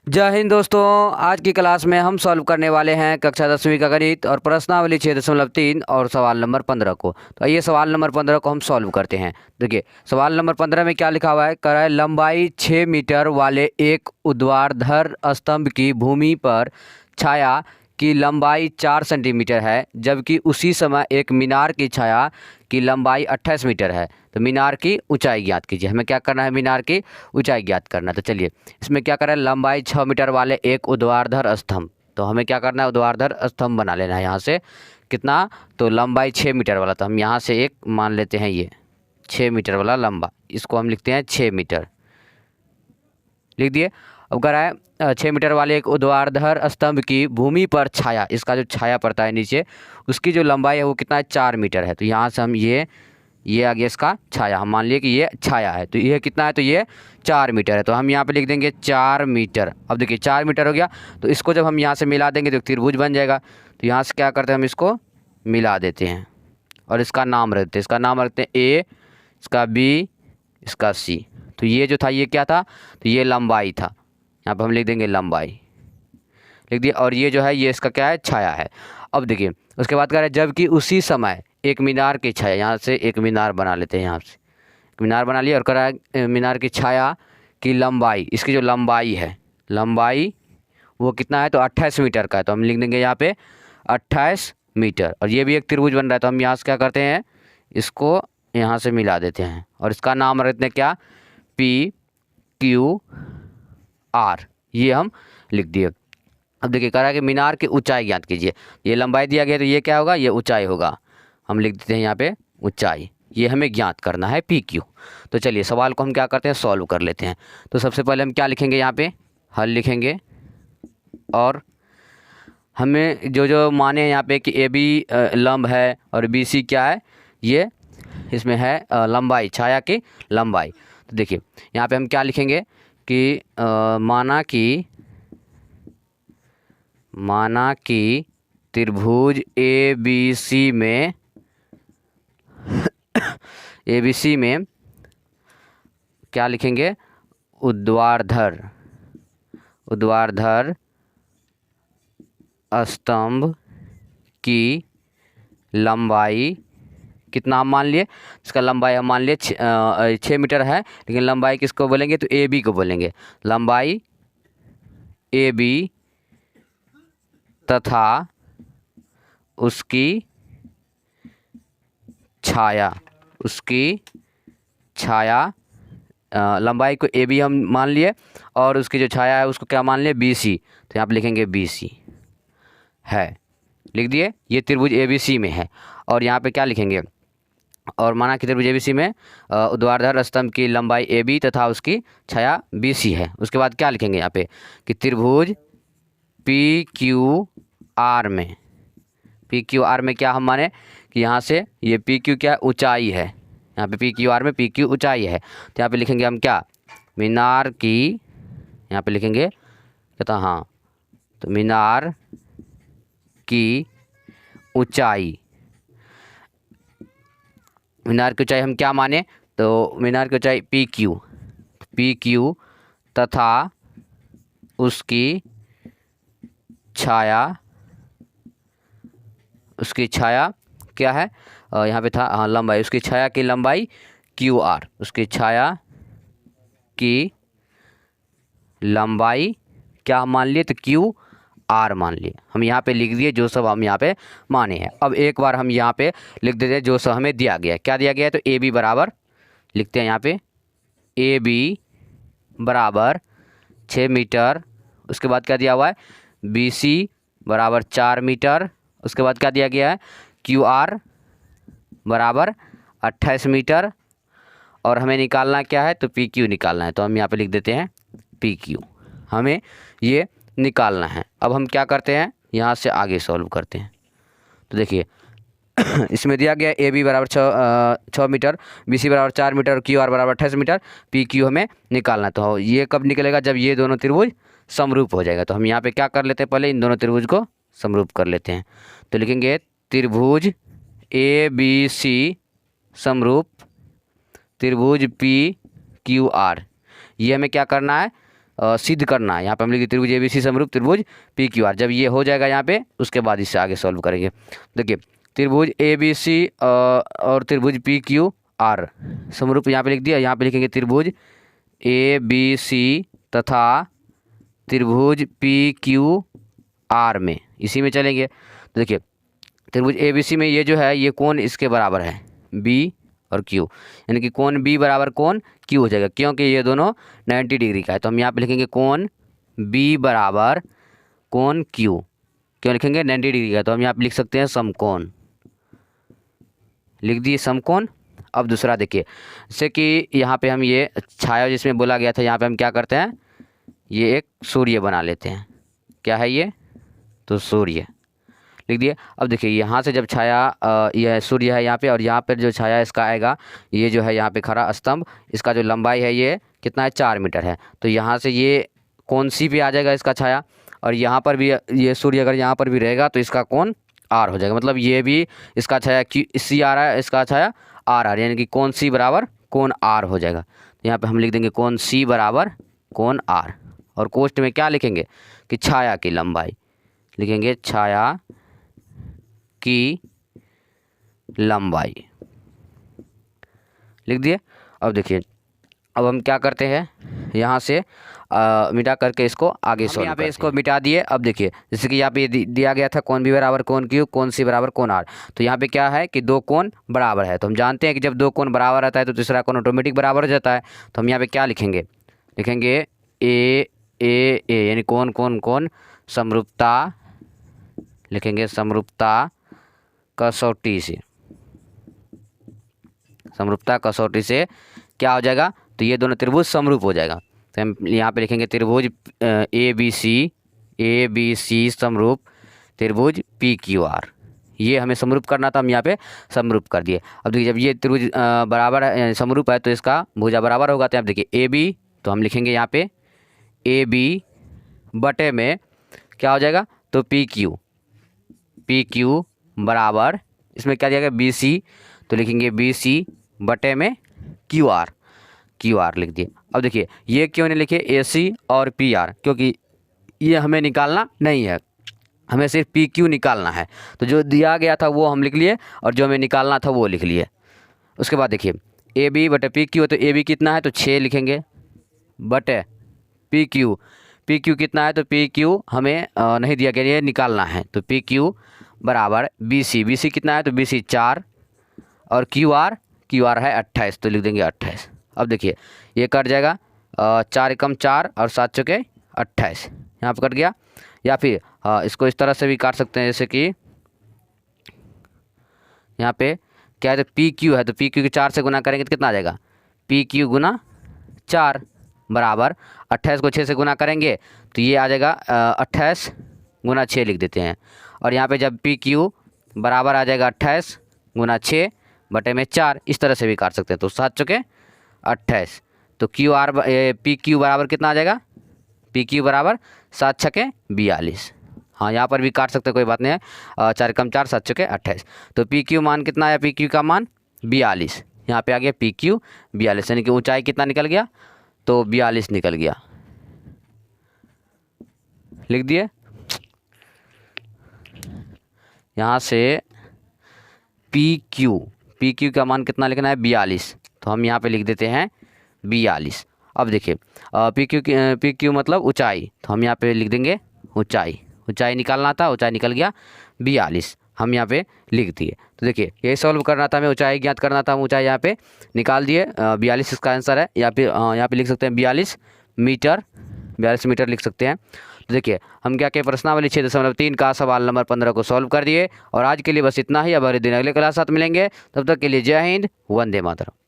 जय हिंद दोस्तों। आज की क्लास में हम सॉल्व करने वाले हैं कक्षा 10वीं का गणित और प्रश्नावली 6.3 और सवाल नंबर 15 को। तो आइए सवाल नंबर 15 को हम सॉल्व करते हैं। देखिए सवाल नंबर 15 में क्या लिखा हुआ है। कह रहा है लंबाई 6 मीटर वाले एक ऊर्ध्वाधर स्तंभ की भूमि पर छाया की लंबाई 4 सेंटीमीटर है, जबकि उसी समय एक मीनार की छाया की लंबाई 28 मीटर है। तो मीनार की ऊंचाई ज्ञात कीजिए। हमें क्या करना है, मीनार की ऊंचाई ज्ञात करना है। तो चलिए इसमें क्या करें, लंबाई 6 मीटर वाले एक ऊर्ध्वाधर स्तंभ। तो हमें क्या करना है, ऊर्ध्वाधर स्तंभ बना लेना है। यहाँ से कितना, तो लंबाई 6 मीटर वाला, तो हम यहाँ से एक मान लेते हैं, ये 6 मीटर वाला लंबा, इसको हम लिखते हैं 6 मीटर, लिख दिए। अब कह रहा है 6 मीटर वाले एक ऊर्ध्वाधर स्तंभ की भूमि पर छाया, इसका जो छाया पड़ता है नीचे, उसकी जो लंबाई है वो कितना है, 4 मीटर है। तो यहाँ से हम ये आ गया इसका छाया, हम मान लिए कि ये छाया है। तो ये कितना है, तो ये 4 मीटर है। तो हम यहाँ पे लिख देंगे 4 मीटर। अब देखिए 4 मीटर हो गया, तो इसको जब हम यहाँ से मिला देंगे तो त्रिभुज बन जाएगा। तो यहाँ से क्या करते हैं, हम इसको मिला देते हैं और इसका नाम रखते हैं। इसका नाम रखते हैं ए, इसका बी, इसका सी। तो ये जो था ये क्या था, तो ये लंबाई था। यहाँ पर हम लिख देंगे लंबाई, लिख दिया। और ये जो है ये इसका क्या है, छाया है। अब देखिए उसके बाद कह रहे हैं जबकि उसी समय एक मीनार की छाया, यहाँ से एक मीनार बना लेते हैं, यहाँ से एक मीनार बना लिया। और कह रहा है मीनार की छाया की लंबाई, इसकी जो लंबाई है, लंबाई वो कितना है, तो 28 मीटर का है। तो हम लिख देंगे यहाँ पे 28 मीटर। और ये भी एक त्रिभुज बन रहा है, तो हम यहाँ से क्या करते हैं, इसको यहाँ से मिला देते हैं और इसका नाम रखते हैं क्या, पी क्यू आर, ये हम लिख दिए। अब देखिए कह रहा है कि मीनार की ऊंचाई ज्ञात कीजिए। ये लंबाई दिया गया, तो ये क्या होगा, ये ऊंचाई होगा। हम लिख देते हैं यहाँ पे ऊंचाई, ये हमें ज्ञात करना है पी क्यू। तो चलिए सवाल को हम क्या करते हैं, सॉल्व कर लेते हैं। तो सबसे पहले हम क्या लिखेंगे, यहाँ पे हल लिखेंगे और हमें जो जो माने हैं यहाँ पे कि ए बी लंब है और बी सी क्या है, ये इसमें है लंबाई, छाया की लंबाई। तो देखिए यहाँ पे हम क्या लिखेंगे कि माना कि त्रिभुज ए बी सी में क्या लिखेंगे, ऊर्ध्वाधर स्तंभ की लंबाई कितना हम मान लिए, इसका लंबाई हम मान लिए 6 मीटर है, लेकिन लंबाई किसको बोलेंगे, तो ए बी को बोलेंगे। लंबाई ए बी तथा उसकी छाया, लंबाई को ए बी हम मान लिए और उसकी जो छाया है उसको क्या मान लिए, बी सी। तो यहाँ पे लिखेंगे बी सी है, लिख दिए। ये त्रिभुज ए बी सी में है। और यहाँ पे क्या लिखेंगे, और माना कि त्रिभुज ए बी सी में ऊर्ध्वाधर स्तंभ की लंबाई ए बी तथा उसकी छाया बी सी है। उसके बाद क्या लिखेंगे यहाँ पे कि त्रिभुज पी क्यू आर में क्या हम माने कि यहाँ से ये पी क्यू क्या ऊंचाई है, यहाँ पे पी क्यू आर में पी क्यू ऊंचाई है। तो यहाँ पे लिखेंगे हम क्या, मीनार की, यहाँ पे लिखेंगे कहता हाँ, तो मीनार की ऊंचाई, हम क्या माने, तो मीनार की ऊंचाई पी क्यू तथा उसकी छाया क्या है, यहाँ पे था हाँ लंबाई, उसकी छाया की लंबाई क्यू आर, उसकी छाया की लंबाई क्या हम मान लिए, तो क्यू आर मान लिए। हम यहाँ पे लिख दिए जो सब हम यहाँ पे माने हैं। अब एक बार हम यहाँ पे लिख देते हैं जो सब हमें दिया गया है। क्या दिया गया है, तो ए बी बराबर लिखते हैं यहाँ पे, ए बी बराबर 6 मीटर। उसके बाद क्या दिया हुआ है, बी सी बराबर 4 मीटर। उसके बाद क्या दिया गया है, क्यू आर बराबर 28 मीटर। और हमें निकालना क्या है, तो पी क्यू निकालना है। तो हम यहाँ पे लिख देते हैं पी क्यू, हमें ये निकालना है। अब हम क्या करते हैं, यहाँ से आगे सॉल्व करते हैं। तो देखिए इसमें दिया गया ए बी बराबर 6 मीटर, बी सी बराबर 4 मीटर, क्यू आर बराबर 28 मीटर, पी क्यू हमें निकालना है। तो ये कब निकलेगा, जब ये दोनों त्रिभुज समरूप हो जाएगा। तो हम यहाँ पे क्या कर लेते हैं, पहले इन दोनों त्रिभुज को समरूप कर लेते हैं। तो लिखेंगे त्रिभुज ए बी सी समरूप त्रिभुज पी क्यू आर। ये हमें क्या करना है, सिद्ध करना है। यहाँ पे हम लिखेंगे त्रिभुज ABC समरूप त्रिभुज PQR। जब ये हो जाएगा यहाँ पे, उसके बाद इससे आगे सॉल्व करेंगे। देखिए त्रिभुज ABC और त्रिभुज PQR समरूप यहाँ पे लिख दिया। यहाँ पे लिखेंगे त्रिभुज ABC तथा त्रिभुज PQR में, इसी में चलेंगे। तो देखिए त्रिभुज ABC में ये जो है ये कोण इसके बराबर है B और Q, यानी कि कोण B बराबर कोण Q हो जाएगा, क्योंकि ये दोनों 90 डिग्री का है। तो हम यहाँ पे लिखेंगे कोण B बराबर कोण Q, क्यों लिखेंगे 90 डिग्री का, तो हम यहाँ पे लिख सकते हैं समकोण, लिख दिए समकोण। अब दूसरा देखिए, जैसे कि यहाँ पे हम ये छाया जिसमें बोला गया था, यहाँ पे हम क्या करते हैं, ये एक सूर्य बना लेते हैं। क्या है ये, तो सूर्य लिख दिए। अब देखिए यहाँ से जब छाया यह सूर्य है यहाँ पे, और यहाँ पर जो छाया इसका आएगा, ये जो है यहाँ पे खड़ा स्तंभ, इसका जो लंबाई है ये कितना है, 4 मीटर है। तो यहाँ से ये कोण C पे आ जाएगा इसका छाया, और यहाँ पर भी ये सूर्य अगर यहाँ पर भी रहेगा तो इसका कोण R हो जाएगा। मतलब ये भी इसका छाया C आ रहा है, इसका छाया R आ रहा है, यानी कि कोण C बराबर कोण R हो जाएगा। तो यहाँ पे हम लिख देंगे कोण C बराबर कोण R, और कोष्ठ में क्या लिखेंगे कि छाया की लंबाई, लिखेंगे छाया की लंबाई, लिख दिए। अब देखिए अब हम क्या करते हैं, यहाँ से मिटा करके इसको आगे सॉल्व यहाँ पे इसको मिटा दिए। अब देखिए जैसे कि यहाँ पे दिया गया था कोण B बराबर कोण Q, कोण C बराबर कोण R। तो यहाँ पे क्या है कि दो कोण बराबर है, तो हम जानते हैं कि जब दो कोण बराबर रहता है तो तीसरा कोण ऑटोमेटिक बराबर हो जाता है। तो हम यहाँ पे क्या लिखेंगे, लिखेंगे A यानी कोण कोण कोण समरूपता, लिखेंगे समरूपता कसौटी से, समरूपता कसौटी से क्या हो जाएगा, तो ये दोनों त्रिभुज समरूप हो जाएगा। तो हम यहाँ पे लिखेंगे त्रिभुज ABC समरूप त्रिभुज PQR, ये हमें समरूप करना था, हम यहाँ पे समरूप कर दिए। अब देखिए जब ये त्रिभुज बराबर है समरूप है तो इसका भुजा बराबर होगा। तो आप देखिए AB, तो हम लिखेंगे यहाँ पे AB बटे में क्या हो जाएगा, तो PQ बराबर, इसमें क्या दिया गया BC, तो लिखेंगे BC बटे में QR लिख दिए। अब देखिए ये क्यों नहीं लिखे AC और PR, क्योंकि ये हमें निकालना नहीं है, हमें सिर्फ PQ निकालना है। तो जो दिया गया था वो हम लिख लिए, और जो हमें निकालना था वो लिख लिए। उसके बाद देखिए AB बटे PQ, तो AB कितना है, तो 6 लिखेंगे, बटे PQ कितना है, तो PQ हमें नहीं दिया गया, ये निकालना है। तो PQ बराबर BC कितना है, तो BC 4, और QR है 28, तो लिख देंगे 28। अब देखिए ये कट जाएगा, 4 एकम 4 और 7 चौके 28, यहाँ पर कट गया। या फिर इसको इस तरह से भी काट सकते हैं, जैसे कि यहाँ पे क्या है, तो PQ है, तो PQ के 4 से गुना करेंगे तो कितना आ जाएगा, PQ गुना 4 बराबर 28 को 6 से गुना करेंगे तो ये आ जाएगा 28 गुना 6 लिख देते हैं। और यहाँ पे जब PQ बराबर आ जाएगा 28 गुना 6 बटे में 4, इस तरह से भी काट सकते हैं। तो 7 चौके 28, तो PQ बराबर कितना आ जाएगा, PQ बराबर 7 छके 42। हाँ यहाँ पर भी काट सकते हैं, कोई बात नहीं है, 4 कम 4 7 चौके 28। तो PQ मान कितना है, PQ का मान 42, यहाँ पे आ गया PQ 42, यानी कि ऊंचाई कितना निकल गया, तो 42 निकल गया, लिख दिए। यहाँ से PQ का मान कितना लिखना है, 42, तो हम यहाँ पे लिख देते हैं 42। अब देखिए PQ मतलब ऊंचाई, तो हम यहाँ पे लिख देंगे ऊंचाई निकालना था, ऊंचाई निकल गया 42, हम यहाँ पे लिख दिए। तो देखिए ये सॉल्व करना था, हमें ऊंचाई ज्ञात करना था, हम ऊंचाई यहाँ पे निकाल दिए, 42 इसका आंसर है। या फिर यहाँ पे लिख सकते हैं 42 मीटर लिख सकते हैं। तो देखिए हम क्या प्रश्नावली 6.3 का सवाल नंबर 15 को सॉल्व कर दिए। और आज के लिए बस इतना ही। अब अगले दिन अगले क्लास साथ मिलेंगे, तब तक के लिए जय हिंद, वंदे मातरम।